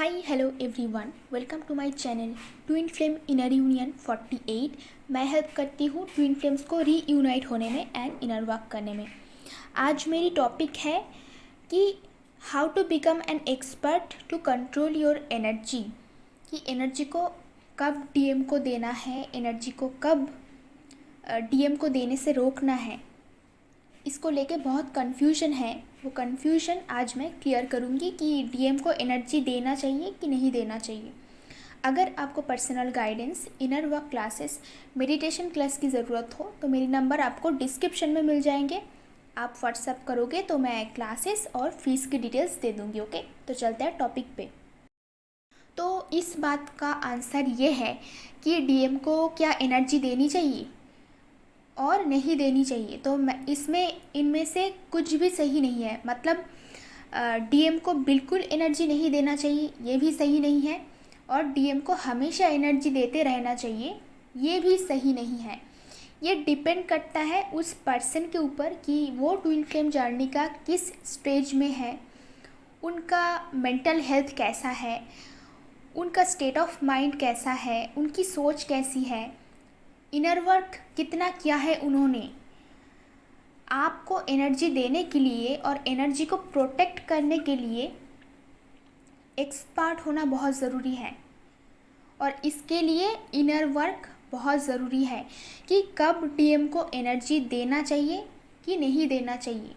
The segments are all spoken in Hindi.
High hello everyone, welcome to my channel twin flame inner union 48। मैं हेल्प करती हूँ ट्विन फ्लेम्स को रीयूनाइट होने में एंड इनर वर्क करने में। आज मेरी टॉपिक है कि how to become an expert to control your energy. कि एनर्जी को कब डीएम को देना है, एनर्जी को कब डीएम को देने से रोकना है, इसको लेके बहुत कन्फ्यूजन है। वो कन्फ्यूजन आज मैं क्लियर करूँगी कि डीएम को एनर्जी देना चाहिए कि नहीं देना चाहिए। अगर आपको personal guidance, inner work classes, meditation class की ज़रूरत हो तो मेरी नंबर आपको डिस्क्रिप्शन में मिल जाएंगे। आप व्हाट्सअप करोगे तो मैं क्लासेस और फीस की डिटेल्स दे दूँगी। ओके, तो चलते हैं टॉपिक पे। तो इस बात का आंसर ये है कि डीएम को क्या एनर्जी देनी चाहिए और नहीं देनी चाहिए। तो मैं इनमें से कुछ भी सही नहीं है। मतलब डीएम को बिल्कुल एनर्जी नहीं देना चाहिए, ये भी सही नहीं है, और डीएम को हमेशा एनर्जी देते रहना चाहिए, ये भी सही नहीं है। ये डिपेंड करता है उस पर्सन के ऊपर कि वो ट्विन फ्लेम जर्नी का किस स्टेज में है, उनका मेंटल हेल्थ कैसा है, उनका स्टेट ऑफ माइंड कैसा है, उनकी सोच कैसी है, इनर वर्क कितना किया है उन्होंने। आपको एनर्जी देने के लिए और एनर्जी को प्रोटेक्ट करने के लिए एक्सपर्ट होना बहुत ज़रूरी है, और इसके लिए इनर वर्क बहुत ज़रूरी है कि कब डीएम को एनर्जी देना चाहिए कि नहीं देना चाहिए।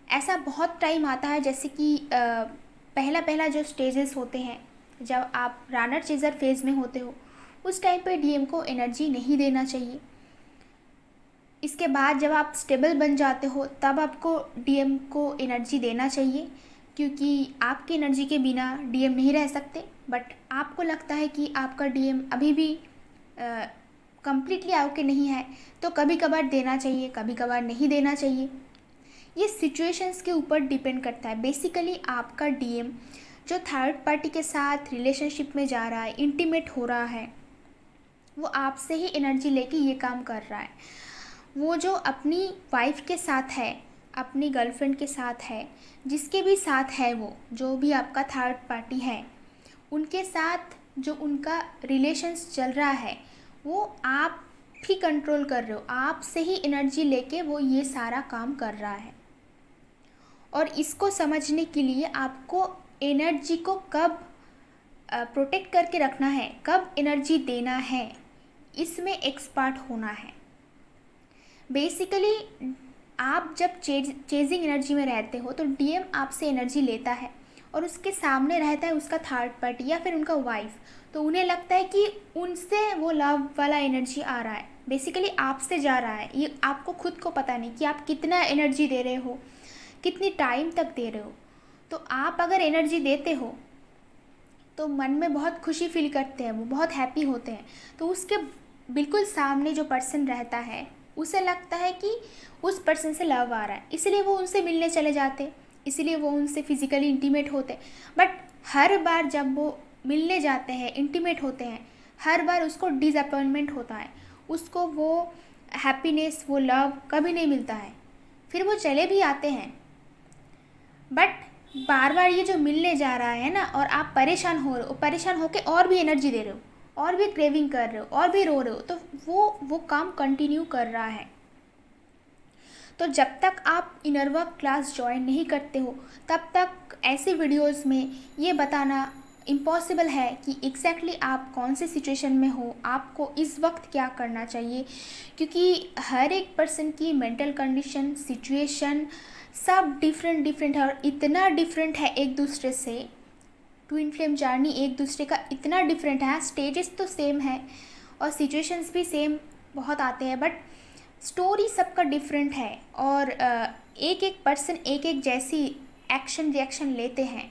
ऐसा बहुत टाइम आता है, जैसे कि पहला पहला जो स्टेजेस होते हैं, जब आप रनर चेजर फेज़ में होते हो, उस टाइम पे डीएम को एनर्जी नहीं देना चाहिए। इसके बाद जब आप स्टेबल बन जाते हो तब आपको डीएम को एनर्जी देना चाहिए, क्योंकि आपकी एनर्जी के बिना डीएम नहीं रह सकते। बट आपको लगता है कि आपका डीएम अभी भी कंप्लीटली आपके नहीं है, तो कभी कभार देना चाहिए, कभी कभार नहीं देना चाहिए। ये सिचुएशंस के ऊपर डिपेंड करता है। बेसिकली आपका डीएम जो थर्ड पार्टी के साथ रिलेशनशिप में जा रहा है, इंटीमेट हो रहा है, वो आपसे ही एनर्जी लेके ये काम कर रहा है। वो जो अपनी वाइफ के साथ है, अपनी गर्लफ्रेंड के साथ है, जिसके भी साथ है, वो जो भी आपका थर्ड पार्टी है, उनके साथ जो उनका रिलेशंस चल रहा है, वो आप ही कंट्रोल कर रहे हो। आपसे ही एनर्जी लेके वो ये सारा काम कर रहा है। और इसको समझने के लिए आपको एनर्जी को कब प्रोटेक्ट करके रखना है, कब एनर्जी देना है, इसमें एक्सपर्ट होना है। बेसिकली आप जब चेजिंग एनर्जी में रहते हो तो डीएम आपसे एनर्जी लेता है, और उसके सामने रहता है उसका थर्ड पार्टी या फिर उनका वाइफ, तो उन्हें लगता है कि उनसे वो लव वाला एनर्जी आ रहा है, बेसिकली आपसे जा रहा है। ये आपको खुद को पता नहीं कि आप कितना एनर्जी दे रहे हो, कितनी टाइम तक दे रहे हो। तो आप अगर एनर्जी देते हो तो मन में बहुत खुशी फील करते हैं, वो बहुत हैप्पी होते हैं। तो उसके बिल्कुल सामने जो पर्सन रहता है, उसे लगता है कि उस पर्सन से लव आ रहा है, इसलिए वो उनसे मिलने चले जाते, इसलिए वो उनसे फिज़िकली इंटीमेट होते। बट हर बार जब वो मिलने जाते हैं, इंटीमेट होते हैं, हर बार उसको डिसअपॉइंटमेंट होता है, उसको वो हैप्पीनेस, वो लव कभी नहीं मिलता है। फिर वो चले भी आते हैं, बट बार बार ये जो मिलने जा रहा है ना, और आप परेशान हो रहे हो, परेशान होके और भी एनर्जी दे रहे हो, और भी क्रेविंग कर रहे हो, और भी रो रहे हो, तो वो काम कंटिन्यू कर रहा है। तो जब तक आप इनर वर्क क्लास ज्वाइन नहीं करते हो, तब तक ऐसे वीडियोस में ये बताना इम्पॉसिबल है कि एग्जैक्टली आप कौन से सिचुएशन में हो, आपको इस वक्त क्या करना चाहिए, क्योंकि हर एक पर्सन की मेंटल कंडीशन, सिचुएशन सब डिफरेंट है, और इतना डिफरेंट है एक दूसरे से। ट्विन फ्लेम जर्नी एक दूसरे का इतना डिफरेंट है। स्टेजेस तो सेम है और सिचुएशंस भी सेम बहुत आते हैं, बट स्टोरी सबका डिफरेंट है, और एक एक पर्सन एक एक जैसी एक्शन रिएक्शन लेते हैं।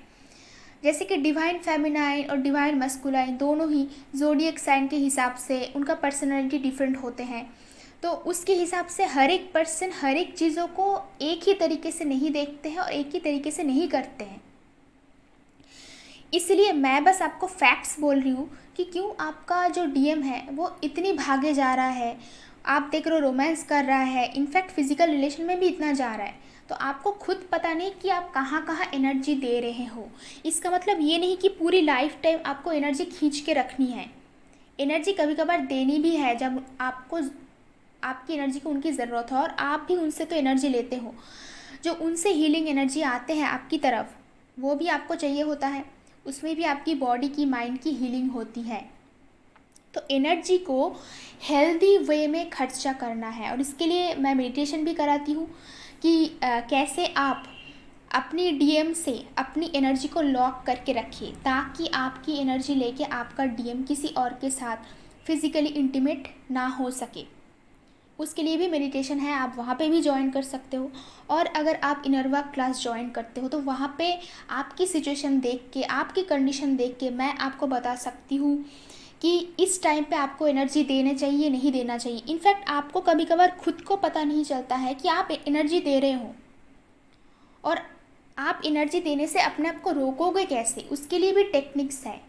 जैसे कि डिवाइन फेमिनाइन और डिवाइन मस्कुलाइन दोनों ही ज़ोडिएक साइन के हिसाब से उनका पर्सनैलिटी डिफरेंट होते हैं। तो उसके हिसाब से हर एक पर्सन हर एक चीज़ों को एक ही तरीके से नहीं देखते हैं और एक ही तरीके से नहीं करते हैं। इसलिए मैं बस आपको फैक्ट्स बोल रही हूँ कि क्यों आपका जो डीएम है वो इतनी भागे जा रहा है। आप देख रहे हो रोमांस कर रहा है, इनफैक्ट फिजिकल रिलेशन में भी इतना जा रहा है, तो आपको खुद पता नहीं कि आप कहाँ कहाँ एनर्जी दे रहे हो। इसका मतलब ये नहीं कि पूरी लाइफ टाइम आपको एनर्जी खींच के रखनी है। एनर्जी कभी कभार देनी भी है जब आपको आपकी एनर्जी को उनकी ज़रूरत हो, और आप भी उनसे तो एनर्जी लेते हो। जो उनसे हीलिंग एनर्जी आते हैं आपकी तरफ, वो भी आपको चाहिए होता है। उसमें भी आपकी बॉडी की, माइंड की हीलिंग होती है। तो एनर्जी को हेल्दी वे में खर्चा करना है, और इसके लिए मैं मेडिटेशन भी कराती हूँ कि कैसे आप अपनी डीएम से अपनी एनर्जी को लॉक करके रखिए, ताकि आपकी एनर्जी लेके आपका डीएम किसी और के साथ फिज़िकली इंटीमेट ना हो सके। उसके लिए भी मेडिटेशन है, आप वहाँ पे भी ज्वाइन कर सकते हो। और अगर आप इनर वर्क क्लास ज्वाइन करते हो तो वहाँ पे आपकी सिचुएशन देख के, आपकी कंडीशन देख के मैं आपको बता सकती हूँ कि इस टाइम पे आपको एनर्जी देना चाहिए, नहीं देना चाहिए। इनफैक्ट आपको कभी कभार खुद को पता नहीं चलता है कि आप एनर्जी दे रहे हो, और आप एनर्जी देने से अपने आप को रोकोगे कैसे, उसके लिए भी टेक्निक्स है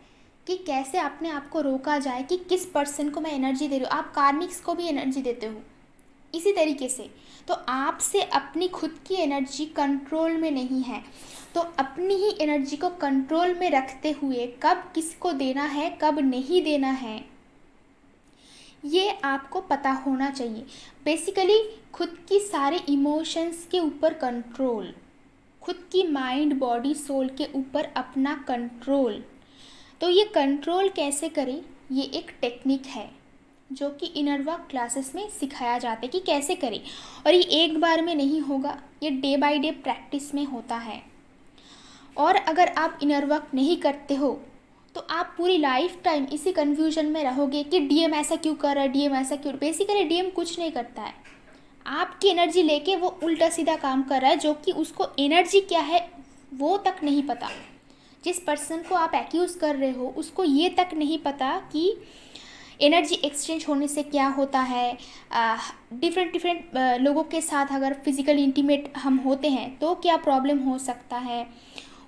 कि कैसे अपने आप को रोका जाए कि किस पर्सन को मैं एनर्जी दे रही हूँ। आप कार्मिक्स को भी एनर्जी देते हो इसी तरीके से। तो आपसे अपनी खुद की एनर्जी कंट्रोल में नहीं है, तो अपनी ही एनर्जी को कंट्रोल में रखते हुए कब किसको देना है, कब नहीं देना है, ये आपको पता होना चाहिए। बेसिकली खुद की सारे इमोशंस के ऊपर कंट्रोल, खुद की माइंड, बॉडी, सोल के ऊपर अपना कंट्रोल। तो ये कंट्रोल कैसे करें, ये एक टेक्निक है जो कि इनर वर्क क्लासेस में सिखाया जाता है कि कैसे करें। और ये एक बार में नहीं होगा, ये डे बाय डे प्रैक्टिस में होता है। और अगर आप इनर वर्क नहीं करते हो तो आप पूरी लाइफ टाइम इसी कन्फ्यूजन में रहोगे कि डीएम ऐसा क्यों कर रहा है, डीएम ऐसा क्यों। बेसिकली डीएम कुछ नहीं करता है, आपकी एनर्जी लेके वो उल्टा सीधा काम कर रहा है, जो कि उसको एनर्जी क्या है वो तक नहीं पता। जिस पर्सन को आप एक्यूज़ कर रहे हो उसको ये तक नहीं पता कि एनर्जी एक्सचेंज होने से क्या होता है। डिफरेंट लोगों के साथ अगर फिज़िकल इंटीमेट हम होते हैं तो क्या प्रॉब्लम हो सकता है,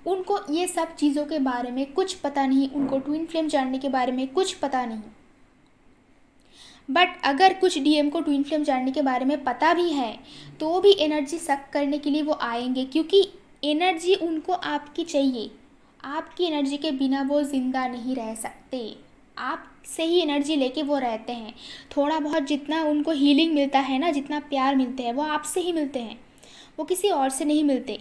उनको ये सब चीज़ों के बारे में कुछ पता नहीं। उनको ट्विन फ्लेम जानने के बारे में कुछ पता नहीं। बट अगर कुछ डीएम को ट्विन फ्लेम जानने के बारे में पता भी है तो भी एनर्जी सक करने के लिए वो आएंगे, क्योंकि एनर्जी उनको आपकी चाहिए। आपकी एनर्जी के बिना वो ज़िंदा नहीं रह सकते, आपसे ही एनर्जी लेके वो रहते हैं। थोड़ा बहुत जितना उनको हीलिंग मिलता है ना, जितना प्यार मिलते हैं, वो आपसे ही मिलते हैं, वो किसी और से नहीं मिलते।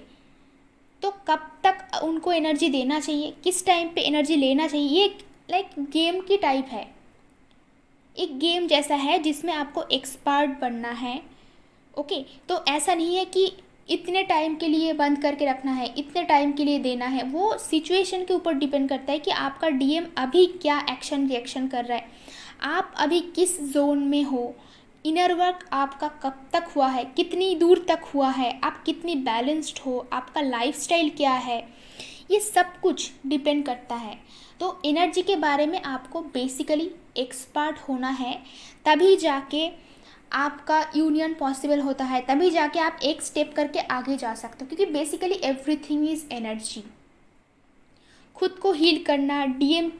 तो कब तक उनको एनर्जी देना चाहिए, किस टाइम पे एनर्जी लेना चाहिए, ये लाइक गेम की टाइप है। एक गेम जैसा है जिसमें आपको एक्सपर्ट बनना है। ओके, तो ऐसा नहीं है कि इतने टाइम के लिए बंद करके रखना है, इतने टाइम के लिए देना है। वो सिचुएशन के ऊपर डिपेंड करता है कि आपका डीएम अभी क्या एक्शन रिएक्शन कर रहा है, आप अभी किस जोन में हो, इनर वर्क आपका कब तक हुआ है, कितनी दूर तक हुआ है, आप कितनी बैलेंस्ड हो, आपका लाइफस्टाइल क्या है, ये सब कुछ डिपेंड करता है। तो एनर्जी के बारे में आपको बेसिकली एक्सपर्ट होना है, तभी जाके आपका यूनियन पॉसिबल होता है, तभी जाके आप एक स्टेप करके आगे जा सकते हो। क्योंकि बेसिकली एवरीथिंग इज़ एनर्जी। खुद को हील करना, डीएम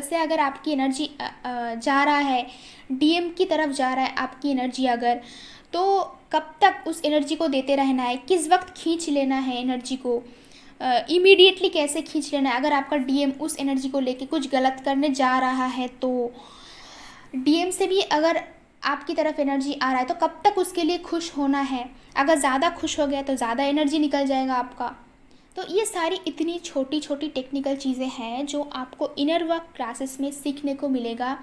से अगर आपकी एनर्जी जा रहा है, डीएम की तरफ जा रहा है आपकी एनर्जी अगर, तो कब तक उस एनर्जी को देते रहना है, किस वक्त खींच लेना है एनर्जी को, इमीडिएटली कैसे खींच लेना है। अगर आपका डीएम उस एनर्जी को लेके कुछ गलत करने जा रहा है तो डीएम से भी अगर आपकी तरफ एनर्जी आ रहा है तो कब तक उसके लिए खुश होना है। अगर ज़्यादा खुश हो गया तो ज़्यादा एनर्जी निकल जाएगा आपका। तो ये सारी इतनी छोटी छोटी टेक्निकल चीज़ें हैं जो आपको इनर वर्क क्लासेस में सीखने को मिलेगा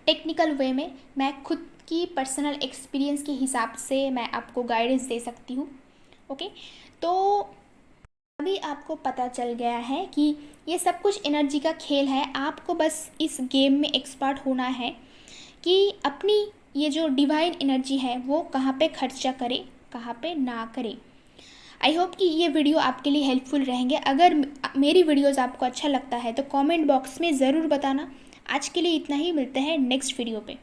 टेक्निकल वे में। मैं खुद की पर्सनल एक्सपीरियंस के हिसाब से मैं आपको गाइडेंस दे सकती हूँ। ओके, तो अभी आपको पता चल गया है कि ये सब कुछ एनर्जी का खेल है। आपको बस इस गेम में एक्सपर्ट होना है कि अपनी ये जो डिवाइन एनर्जी है वो कहाँ पे खर्चा करें, कहाँ पे ना करें। आई होप कि ये वीडियो आपके लिए हेल्पफुल रहेंगे। अगर मेरी वीडियोज़ आपको अच्छा लगता है तो कमेंट बॉक्स में ज़रूर बताना। आज के लिए इतना ही, मिलते हैं नेक्स्ट वीडियो पे।